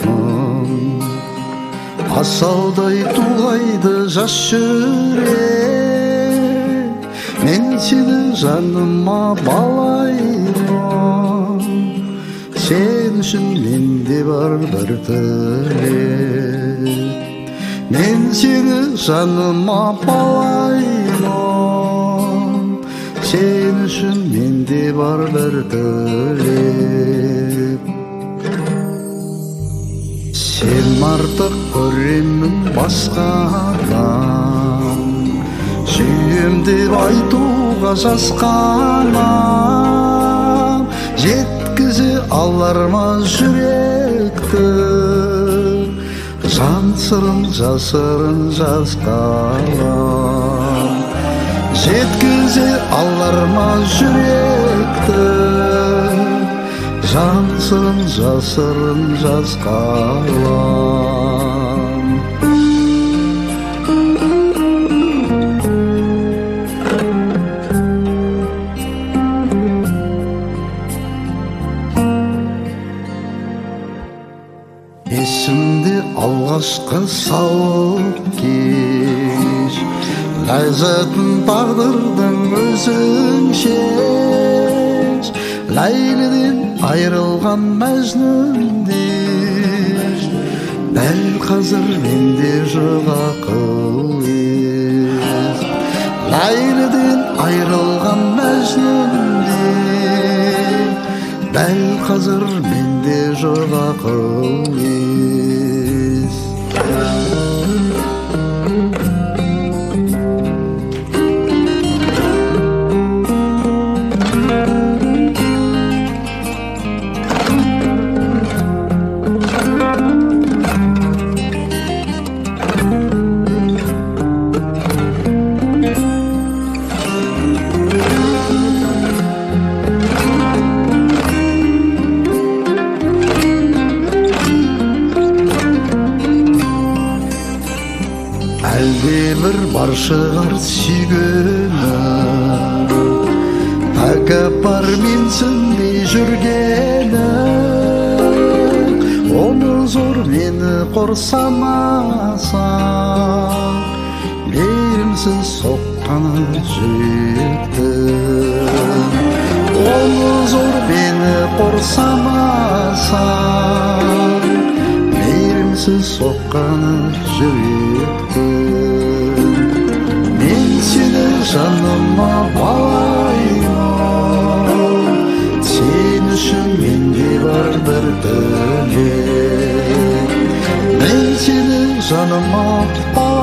балаймын, асаудай тулайды жас жүрек. Мен сені жаныма балаймын, сен үшін менде бар бір тілек. Мен сені жаныма балаймын, сен үшін менде бар бір тілек. Сен артық көремін басқадан, сүйем деп айтуға жасқанам. Жеткізе алар ма жүректі, жан сырын жасырын жасқанам. Жеткізе алар ма жүректі, жан сырын жасырын жасқанам. Есімде алғашқы сауық кеш, ләззатын тағдырдың өзің шеш. Ләйліден айрылған мәжнүндер, дәл қазір менде жоқ ақыл ес. Ләйліден айрылған мәжнүндер, дәл қазір менде жоқ ақыл ес. Әлдебір бар шығар сүйгенім, тәкаппар менсінбей жүргенім. Оны зор мені қорсамасаң, мейірімсіз соққаны жүректің. Оны зор мені қорсамасаң, мейірімсіз соққаны жүректің. Мен сені жаныма балаймын, сен үшін менде бар бір тілек. Мен сені жаныма балаймын,